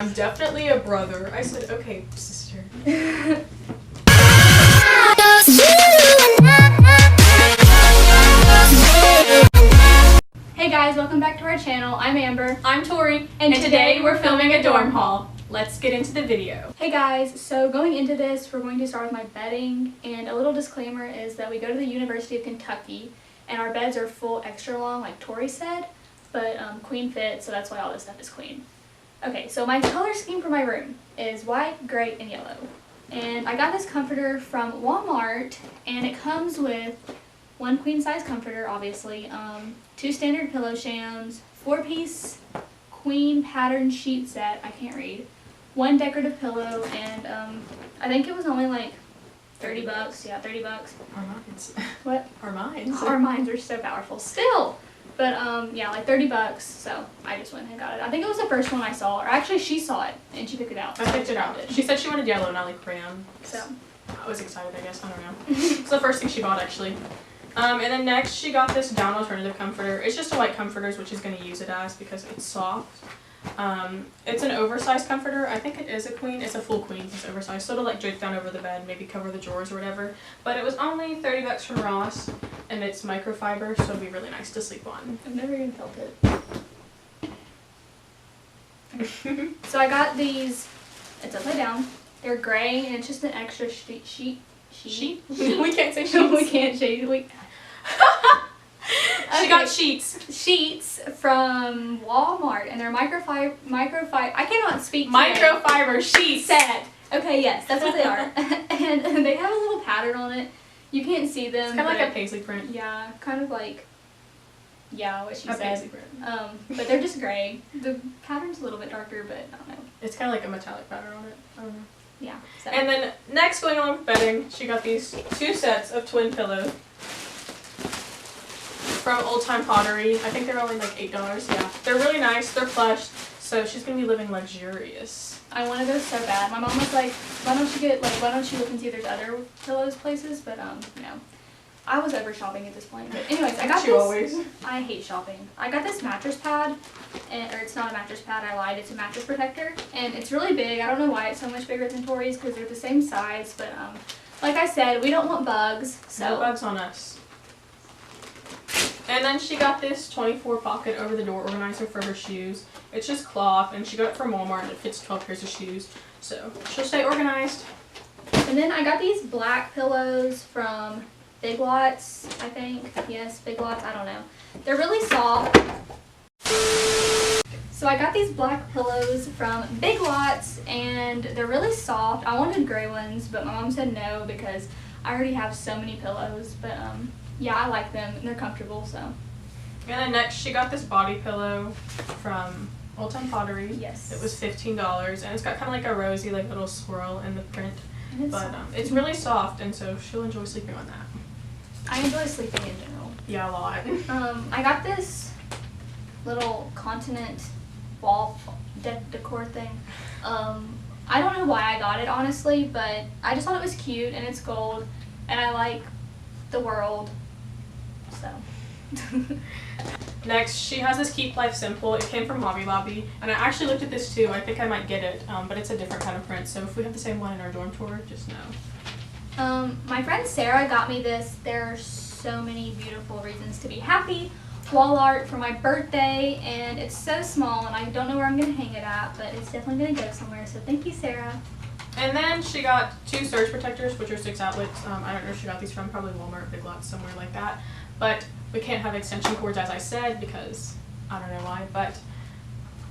I'm definitely a brother. I said, okay, sister. Hey guys, welcome back to our channel. I'm Amber. I'm Tori, and today we're filming a dorm haul. Let's get into the video. Hey guys, so going into this, we're going to start with my bedding, and a little disclaimer is that we go to the University of Kentucky, and our beds are full extra long, like Tori said, but queen fit, so that's why all this stuff is queen. Okay, so my color scheme for my room is white, gray, and yellow. And I got this comforter from Walmart, and it comes with one queen size comforter, obviously, 2 standard pillow shams, 4-piece queen pattern sheet set, I can't read, 1 decorative pillow, and I think it was only like 30 bucks. Yeah, 30 bucks. Our minds. What? Our minds. Our minds are so powerful still. But yeah, like 30 bucks. So I just went and got it. I think it was the first one I saw, or actually she saw it and she picked it out. I picked it out. She said she wanted yellow and I like crayon. So I was excited, I guess. I don't know. It's the first thing she bought actually. And then next she got this down alternative comforter. It's just a white comforter, which she's going to use it as because it's soft. It's an oversized comforter. I think it is a queen. It's a full queen. It's oversized, so it'll like drape down over the bed, maybe cover the drawers or whatever. But it was only 30 bucks from Ross, and it's microfiber, so it'll be really nice to sleep on. I've never even felt it. So I got these. It's upside down. They're gray, and it's just an extra sheet. We can't say sheets. We can't sheet. She got sheets from Walmart, and they're microfiber. I cannot speak. Microfiber sheets. Set. Okay, yes, that's what they are. And they have a little pattern on it. You can't see them. It's kind of like a paisley print. Yeah, kind of like. Yeah, what she said. Paisley print. But they're just gray. The pattern's a little bit darker, but I don't know. It's kind of like a metallic pattern on it. I don't know. Yeah. So. And then next, going along with bedding, she got these 2 sets of twin pillows from Old Time Pottery. I think they're only like $8. Yeah, they're really nice. They're plush, so she's gonna be living luxurious. I wanted those so bad. My mom was like, "Why don't you look and see if there's other pillows places?" But no, I was over shopping at this point. But anyways, I got this. Always. I hate shopping. I got this mattress pad, or it's not a mattress pad. I lied. It's a mattress protector, and it's really big. I don't know why it's so much bigger than Tori's because they're the same size. But like I said, we don't want bugs. So No bugs on us. And then she got this 24 pocket over the door organizer for her shoes. It's just cloth, and she got it from Walmart, and it fits 12 pairs of shoes. So she'll stay organized. And then I got these black pillows from Big Lots, I think. Yes, Big Lots, I don't know. They're really soft. So I got these black pillows from Big Lots, and they're really soft. I wanted gray ones, but my mom said no because I already have so many pillows. But yeah, I like them, and they're comfortable, so. And then next, she got this body pillow from Old Time Pottery. Yes. It was $15, and it's got kind of like a rosy, like little swirl in the print. But soft. it's really soft, and so she'll enjoy sleeping on that. I enjoy sleeping in general. Yeah, a lot. I got this little continent wall decor thing. I don't know why I got it, honestly, but I just thought it was cute, and it's gold, and I like the world, so. Next, she has this Keep Life Simple. It came from Hobby Lobby, and I actually looked at this too. I think I might get it, but it's a different kind of print, so if we have the same one in our dorm tour, just know. My friend Sarah got me this. There are so many beautiful reasons to be happy. Wall art for my birthday, and it's so small, and I don't know where I'm going to hang it at, but it's definitely going to go somewhere, so thank you, Sarah. And then she got 2 surge protectors, which are 6 outlets. I don't know if she got these from, probably Walmart, Big Lots, somewhere like that. But we can't have extension cords, as I said, because I don't know why. But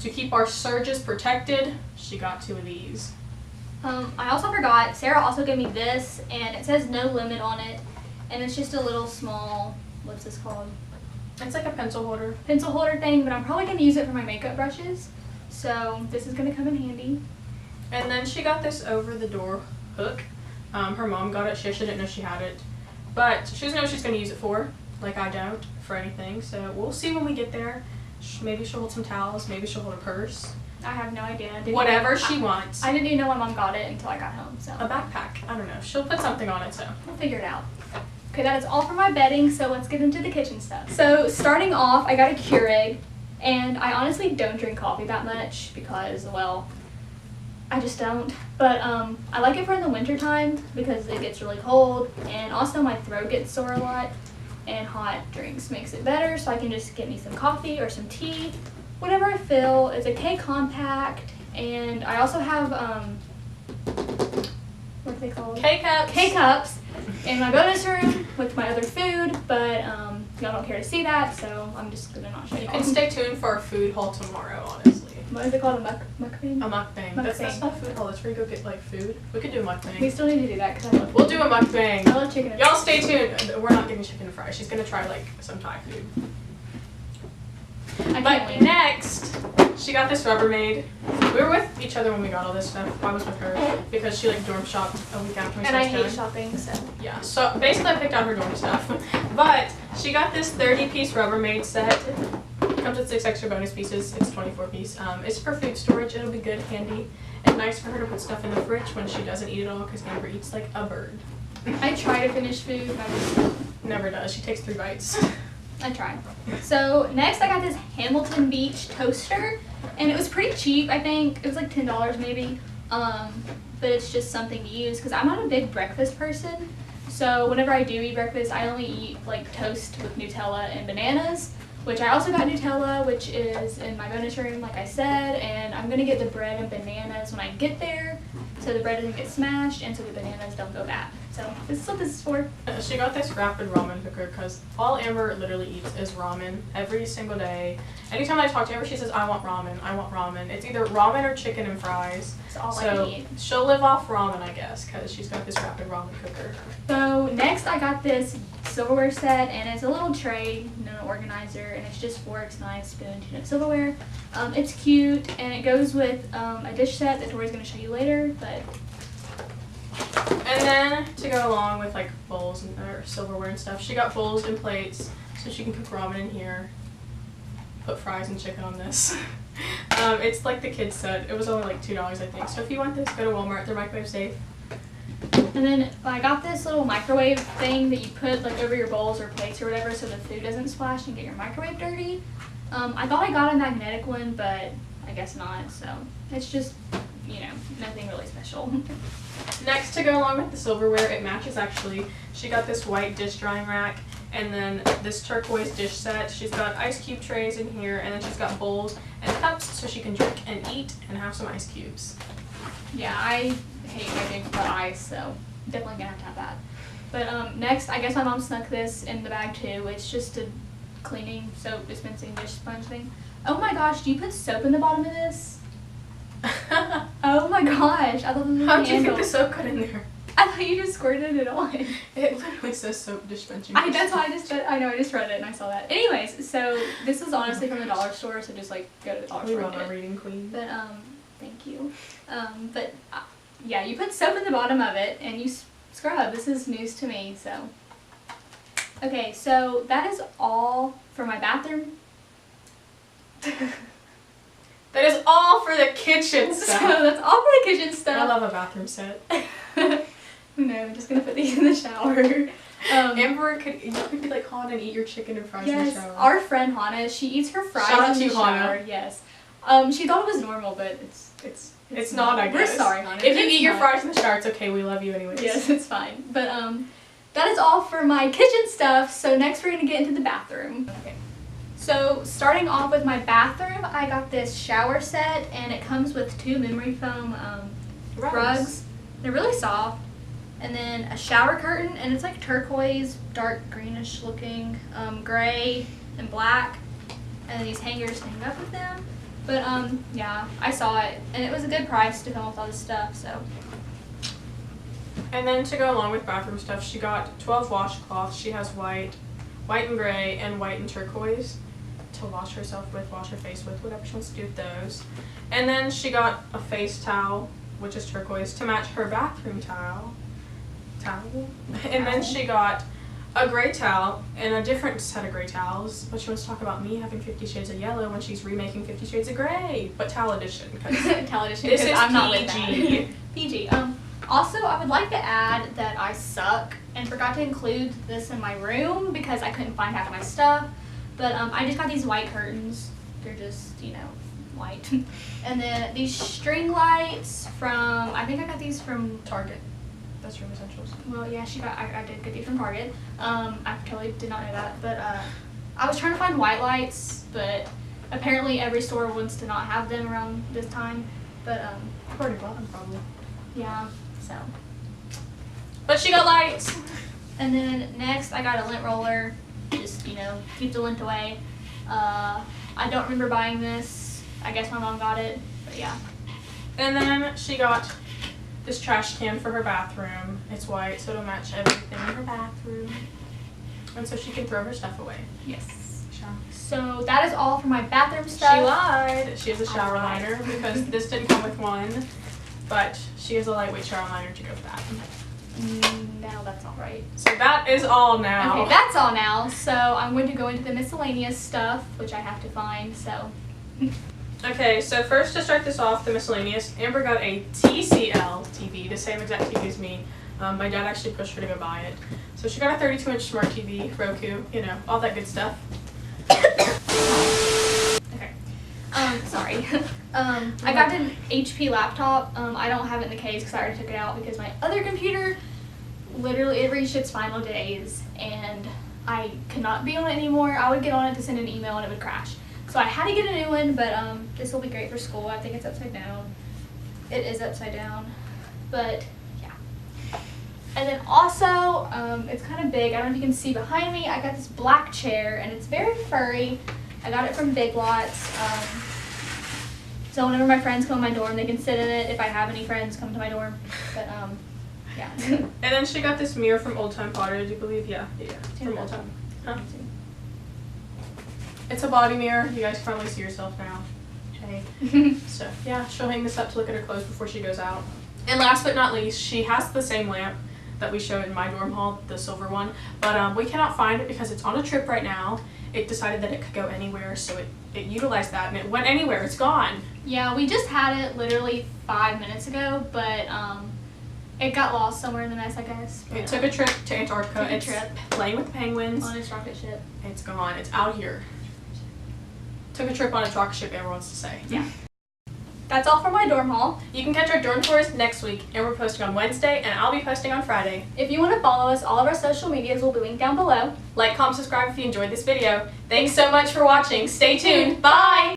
to keep our surges protected, she got 2 of these. I also forgot, Sarah also gave me this, and it says no limit on it, and it's just a little small, what's this called? It's like a pencil holder. Pencil holder thing, but I'm probably going to use it for my makeup brushes, so this is going to come in handy. And then she got this over-the-door hook. Her mom got it. She actually didn't know she had it, but she doesn't know what she's going to use it for, like I don't, for anything, so we'll see when we get there. Maybe she'll hold some towels, maybe she'll hold a purse. I have no idea. Whatever she wants. I didn't even know my mom got it until I got home, so. A backpack. I don't know. She'll put something on it, so. We'll figure it out. Okay, that is all for my bedding, so let's get into the kitchen stuff. So starting off, I got a Keurig, and I honestly don't drink coffee that much because, well, I just don't. But I like it for in the winter time because it gets really cold, and also my throat gets sore a lot, and hot drinks makes it better. So I can just get me some coffee or some tea, whatever I feel. It's a K compact, and I also have what are they called? K-cups. K-cups in my bonus room with my other food, but y'all don't care to see that, so I'm just gonna not show You you. can stay tuned for our food haul tomorrow, honestly. What is it called? A mukbang? A mukbang. That's not a food haul. That's where you go get like food. We could do a We mukbang. still need to do that because I love. We'll do a mukbang. I love chicken. And Y'all stay tuned. We're not getting chicken and fries. She's gonna try like some Thai food. I can't But wait. next, she got this Rubbermaid. We were with each other when we got all this stuff. I was with her because she like dorm shopped a week after we And I started hate going. shopping, so. Yeah, so basically I picked out her dorm stuff. But she got this 30-piece Rubbermaid set. It comes with 6 extra bonus pieces. It's 24-piece. It's for food storage. It'll be good, handy, and nice for her to put stuff in the fridge when she doesn't eat it all because Amber eats like a bird. I try to finish food, but I just Never does. She takes 3 bites. I try. So next I got this Hamilton Beach toaster, and it was pretty cheap. I think it was like $10 maybe. But it's just something to use because I'm not a big breakfast person. So whenever I do eat breakfast, I only eat like toast with Nutella and bananas, which I also got Nutella, which is in my bonus room, like I said, and I'm gonna get the bread and bananas when I get there, so the bread doesn't get smashed and so the bananas don't go bad. So this is what this is for. She got this rapid ramen cooker because all Amber literally eats is ramen every single day. Anytime I talk to Amber, she says, I want ramen, I want ramen. It's either ramen or chicken and fries. That's all I So eat. she'll live off ramen, I guess, because she's got this rapid ramen cooker. So next I got this silverware set, and it's a little tray, organizer, and it's just forks, knives, spoons, silverware. It's cute, and it goes with a dish set that Tori's going to show you later, but And then to go along with like bowls and or silverware and stuff, she got bowls and plates so she can cook ramen in here. Put fries and chicken on this. It's like the kids set. It was only like $2, I think. So if you want this, go to Walmart. They're microwave safe. and then I got this little microwave thing that you put like over your bowls or plates or whatever so the food doesn't splash and get your microwave dirty. I thought I got a magnetic one, but I guess not. So it's just, nothing really special. Next, to go along with the silverware, it matches actually. She got this white dish drying rack and then this turquoise dish set. She's got ice cube trays in here, and then she's got bowls and cups so she can drink and eat and have some ice cubes. Yeah, I hate drinking for ice, so definitely gonna have that. But next, I guess my mom snuck this in the bag too. It's just a cleaning soap dispensing dish sponge thing. Oh my gosh, do you put soap in the bottom of this? Oh my gosh, I thought this was a How do you handle. think the soap got in there? I thought you just squirted it on. It literally says soap dispensing. That's why I know, I just read it and I saw that. Anyways, so this is honestly from the dollar store, so just like go to the dollar We store love and our get it. reading queen. But thank you. Yeah, you put soap in the bottom of it and you scrub. This is news to me, so. Okay, so that is all for my bathroom. That is all for the kitchen So stuff. that's all for the kitchen I stuff. love a bathroom set. No, I'm just gonna put these in the shower. Amber, you could be like Hannah and eat your chicken and fries in the Yes, shower. our friend Hannah, she eats her fries Shout out in the to shower. Hannah. Yes. She thought it was normal, but It's not, I guess. We're sorry, Hannah. If you It's eat your not. fries in the shower, it's okay. We love you anyways. Yes, it's fine. But that is all for my kitchen stuff. So next we're gonna get into the bathroom. Okay. So starting off with my bathroom, I got this shower set, and it comes with 2 memory foam rugs. They're really soft. And then a shower curtain, and it's like turquoise, dark greenish looking, gray and black. And then these hangers hang up with them. But yeah, I saw it, and it was a good price to come with all this stuff. So. And then to go along with bathroom stuff, she got 12 washcloths. She has white and gray, and white and turquoise to wash herself with, wash her face with, whatever she wants to do with those. And then she got a face towel, which is turquoise, to match her bathroom towel. And then she got a gray towel and a different set of gray towels, but she wants to talk about me having 50 Shades of Yellow when she's remaking 50 Shades of Gray, but towel edition. Towel edition, This because is I'm not with PG. that. PG. Also, I would like to add that I suck and forgot to include this in my room because I couldn't find half of my stuff. But I just got these white curtains. They're just, white. And then these string lights from, I think I got these from, Target. That's Room Essentials. well, yeah, I did get these from Target. I totally did not know that, but I was trying to find white lights, but apparently every store wants to not have them around this time. But I've already bought them probably. yeah, so. But she got lights. And then next I got a lint roller, just, keep the lint away. I don't remember buying this. I guess my mom got it, but yeah. And then she got this trash can for her bathroom. It's white, so it'll match everything in her bathroom. And so she can throw her stuff away. Yes. Sure. So that is all for my bathroom stuff. She lied. She has a shower I lied. liner because this didn't come with one. But she has a lightweight shower liner to go with that. No, that's all right. So that is all now. Okay, that's all now. So I'm going to go into the miscellaneous stuff, which I have to find, so. Okay, so first to start this off, the miscellaneous, Amber got a TCL TV, the same exact TV as me. My dad actually pushed her to go buy it. So she got a 32-inch smart TV, Roku, all that good stuff. Okay. Sorry. I got an HP laptop. I don't have it in the case because I already took it out because my other computer, literally, it reached its final days and I could not be on it anymore. I would get on it to send an email and it would crash. So I had to get a new one, but this will be great for school. I think it's upside down. It is upside down, but yeah. And then also, it's kind of big. I don't know if you can see behind me. I got this black chair and it's very furry. I got it from Big Lots. So whenever my friends come to my dorm, they can sit in it if I have any friends come to my dorm. But yeah. And then she got this mirror from Old Time Pottery, do you believe? Yeah, it's from Old Time. Huh? It's a body mirror. You guys can probably see yourself now. Okay. So yeah, she'll hang this up to look at her clothes before she goes out. And last but not least, she has the same lamp that we showed in my dorm hall, the silver one. But we cannot find it because it's on a trip right now. It decided that it could go anywhere, so it utilized that and it went anywhere. It's gone. Yeah, we just had it literally 5 minutes ago, but it got lost somewhere in the mess, I guess. But, It took a trip to Antarctica. Took a It's trip. playing with the penguins. on its rocket ship. It's gone. It's out here. Took a trip on its rocket ship, Amber wants to say. Yeah. That's all for my dorm haul. You can catch our dorm tours next week, and we're posting on Wednesday, and I'll be posting on Friday. If you want to follow us, all of our social medias will be linked down below. Like, comment, subscribe if you enjoyed this video. Thanks so much for watching. Stay tuned. Bye!